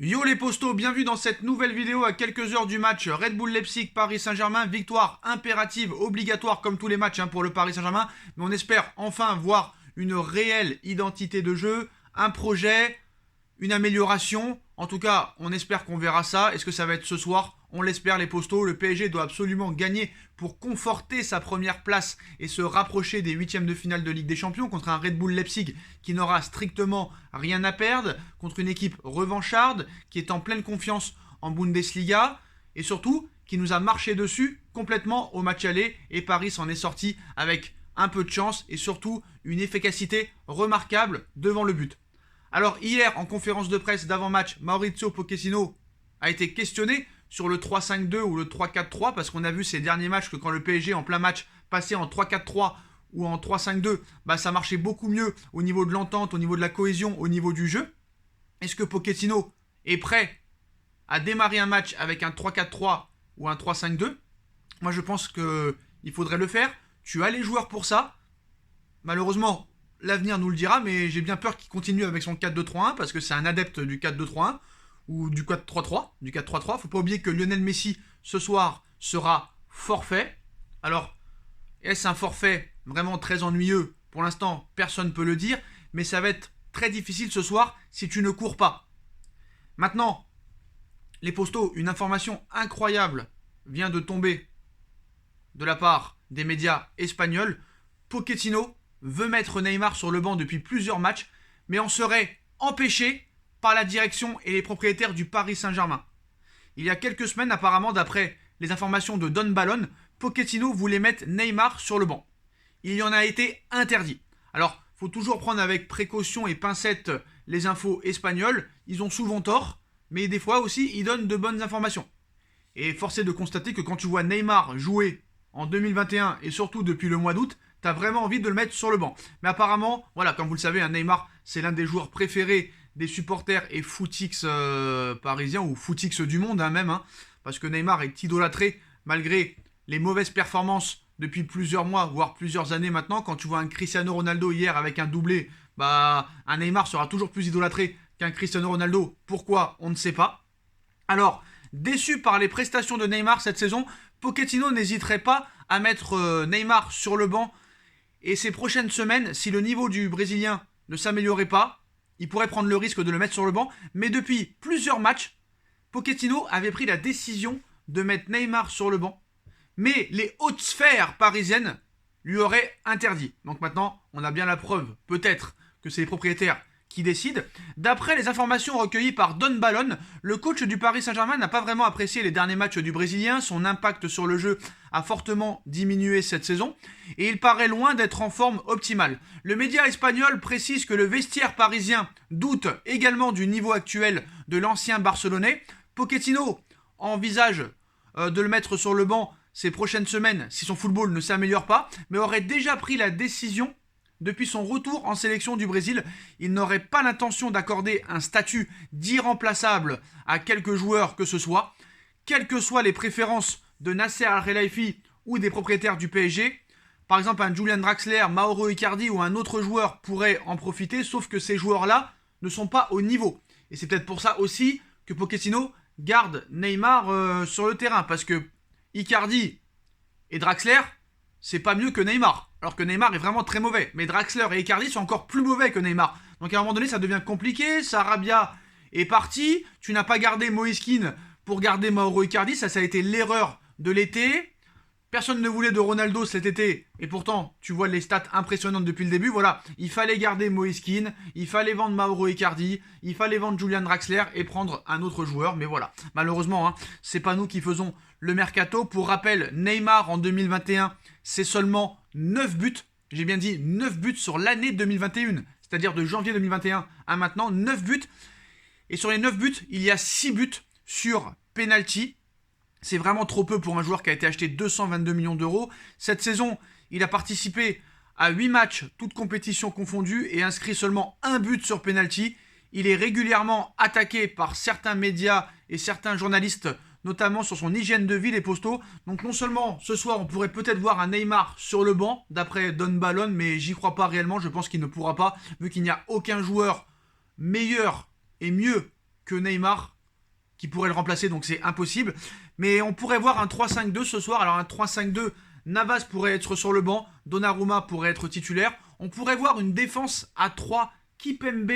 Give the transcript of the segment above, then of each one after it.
Yo les postos, bienvenue dans cette nouvelle vidéo à quelques heures du match Red Bull Leipzig Paris Saint-Germain. Victoire impérative, obligatoire comme tous les matchs pour le Paris Saint-Germain. Mais on espère enfin voir une réelle identité de jeu, un projet, une amélioration. En tout cas, on espère qu'on verra ça. Est-ce que ça va être ce soir? On l'espère les postos. Le PSG doit absolument gagner pour conforter sa première place et se rapprocher des huitièmes de finale de Ligue des Champions contre un Red Bull Leipzig qui n'aura strictement rien à perdre, contre une équipe revancharde qui est en pleine confiance en Bundesliga et surtout qui nous a marché dessus complètement au match aller, et Paris s'en est sorti avec un peu de chance et surtout une efficacité remarquable devant le but. Alors hier, en conférence de presse d'avant-match, Maurizio Pochettino a été questionné sur le 3-5-2 ou le 3-4-3, parce qu'on a vu ces derniers matchs que quand le PSG en plein match passait en 3-4-3 ou en 3-5-2, ça marchait beaucoup mieux au niveau de l'entente, au niveau de la cohésion, au niveau du jeu. Est-ce que Pochettino est prêt à démarrer un match avec un 3-4-3 ou un 3-5-2? Moi je pense qu'il faudrait le faire. Tu as les joueurs pour ça. Malheureusement, l'avenir nous le dira, mais j'ai bien peur qu'il continue avec son 4-2-3-1 parce que c'est un adepte du 4-2-3-1 ou du 4-3-3. Du 4-3-3. Faut pas oublier que Lionel Messi ce soir sera forfait. Alors, est-ce un forfait vraiment très ennuyeux? Pour l'instant, personne ne peut le dire, mais ça va être très difficile ce soir si tu ne cours pas. Maintenant, les postos, une information incroyable vient de tomber de la part des médias espagnols. Pochettino veut mettre Neymar sur le banc depuis plusieurs matchs, mais en serait empêché par la direction et les propriétaires du Paris Saint-Germain. Il y a quelques semaines, apparemment, d'après les informations de Don Balon, Pochettino voulait mettre Neymar sur le banc. Il y en a été interdit. Alors, il faut toujours prendre avec précaution et pincette les infos espagnoles. Ils ont souvent tort, mais des fois aussi, ils donnent de bonnes informations. Et force est de constater que quand tu vois Neymar jouer en 2021 et surtout depuis le mois d'août, t'as vraiment envie de le mettre sur le banc. Mais apparemment, voilà, comme vous le savez, Neymar, c'est l'un des joueurs préférés des supporters et footix parisiens, ou footix du monde même, parce que Neymar est idolâtré malgré les mauvaises performances depuis plusieurs mois, voire plusieurs années maintenant. Quand tu vois un Cristiano Ronaldo hier avec un doublé, un Neymar sera toujours plus idolâtré qu'un Cristiano Ronaldo. Pourquoi? On ne sait pas. Alors, déçu par les prestations de Neymar cette saison, Pochettino n'hésiterait pas à mettre Neymar sur le banc. Et ces prochaines semaines, si le niveau du Brésilien ne s'améliorait pas, il pourrait prendre le risque de le mettre sur le banc. Mais depuis plusieurs matchs, Pochettino avait pris la décision de mettre Neymar sur le banc. Mais les hautes sphères parisiennes lui auraient interdit. Donc maintenant, on a bien la preuve, peut-être, que c'est les propriétaires qui décide. D'après les informations recueillies par Don Balon, le coach du Paris Saint-Germain n'a pas vraiment apprécié les derniers matchs du Brésilien. Son impact sur le jeu a fortement diminué cette saison et il paraît loin d'être en forme optimale. Le média espagnol précise que le vestiaire parisien doute également du niveau actuel de l'ancien Barcelonais. Pochettino envisage de le mettre sur le banc ces prochaines semaines si son football ne s'améliore pas, mais aurait déjà pris la décision. Depuis son retour en sélection du Brésil, il n'aurait pas l'intention d'accorder un statut d'irremplaçable à quelques joueurs que ce soit, quelles que soient les préférences de Nasser Al-Khelaifi ou des propriétaires du PSG. Par exemple, un Julian Draxler, Mauro Icardi ou un autre joueur pourrait en profiter, sauf que ces joueurs-là ne sont pas au niveau. Et c'est peut-être pour ça aussi que Pochettino garde Neymar sur le terrain, parce que Icardi et Draxler, c'est pas mieux que Neymar. Alors que Neymar est vraiment très mauvais. Mais Draxler et Icardi sont encore plus mauvais que Neymar. Donc à un moment donné, ça devient compliqué. Sarabia est parti. Tu n'as pas gardé Moise Kean pour garder Mauro Icardi. Ça a été l'erreur de l'été. Personne ne voulait de Ronaldo cet été. Et pourtant, tu vois les stats impressionnantes depuis le début. Voilà, il fallait garder Moise Kean. Il fallait vendre Mauro Icardi. Il fallait vendre Julian Draxler et prendre un autre joueur. Mais voilà, malheureusement, c'est pas nous qui faisons le mercato. Pour rappel, Neymar en 2021, c'est seulement 9 buts. J'ai bien dit 9 buts sur l'année 2021. C'est-à-dire de janvier 2021 à maintenant, 9 buts. Et sur les 9 buts, il y a 6 buts sur penalty. C'est vraiment trop peu pour un joueur qui a été acheté 222 millions d'euros. Cette saison, il a participé à 8 matchs, toutes compétitions confondues, et inscrit seulement un but sur penalty. Il est régulièrement attaqué par certains médias et certains journalistes, notamment sur son hygiène de vie, les postos. Donc non seulement ce soir on pourrait peut-être voir un Neymar sur le banc, d'après Don Balon, mais j'y crois pas réellement, je pense qu'il ne pourra pas, vu qu'il n'y a aucun joueur meilleur et mieux que Neymar qui pourrait le remplacer, donc c'est impossible. Mais on pourrait voir un 3-5-2 ce soir. Alors un 3-5-2, Navas pourrait être sur le banc, Donnarumma pourrait être titulaire. On pourrait voir une défense à 3, Kipembe,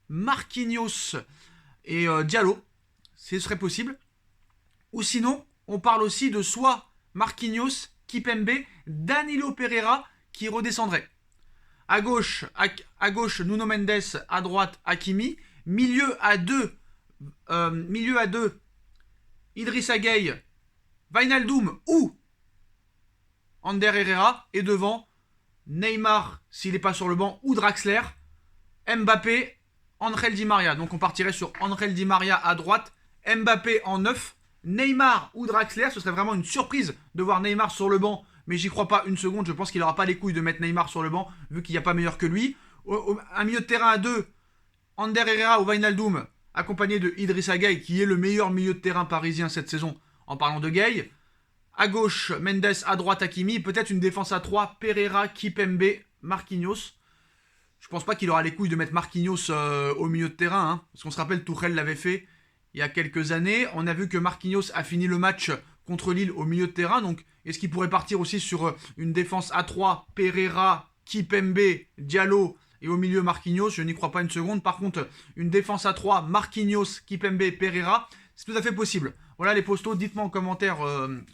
Marquinhos et Diallo. Ce serait possible. Ou sinon, on parle aussi de soit Marquinhos, Kipembe, Danilo Pereira qui redescendrait. À gauche, Nuno Mendes, à droite, Hakimi. Milieu à 2, Idrissa Gueye, Wijnaldum ou Ander Herrera. Et devant, Neymar, s'il n'est pas sur le banc, ou Draxler, Mbappé, Angel Di Maria. Donc on partirait sur Angel Di Maria à droite, Mbappé en 9, Neymar ou Draxler. Ce serait vraiment une surprise de voir Neymar sur le banc, mais j'y crois pas une seconde. Je pense qu'il n'aura pas les couilles de mettre Neymar sur le banc, vu qu'il n'y a pas meilleur que lui. Un milieu de terrain à 2, Ander Herrera ou Wijnaldum, accompagné de Idrissa Gueye, qui est le meilleur milieu de terrain parisien cette saison, en parlant de Gueye. À gauche, Mendes, à droite, Hakimi. Peut-être une défense à 3, Pereira, Kipembe, Marquinhos. Je pense pas qu'il aura les couilles de mettre Marquinhos au milieu de terrain, hein, parce qu'on se rappelle, Tuchel l'avait fait il y a quelques années. On a vu que Marquinhos a fini le match contre Lille au milieu de terrain. Donc, est-ce qu'il pourrait partir aussi sur une défense à 3, Pereira, Kipembe, Diallo et au milieu Marquinhos? Je n'y crois pas une seconde. Par contre, une défense à 3, Marquinhos, Kipembe, Pereira, c'est tout à fait possible. Voilà les postos, dites-moi en commentaire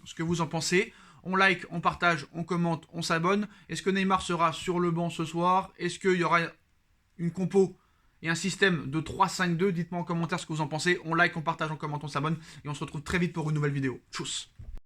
ce que vous en pensez. On like, on partage, on commente, on s'abonne. Est-ce que Neymar sera sur le banc ce soir? Est-ce qu'il y aura une compo et un système de 3-5-2? Dites-moi en commentaire ce que vous en pensez. On like, on partage, on commente, on s'abonne. Et on se retrouve très vite pour une nouvelle vidéo. Tchuss!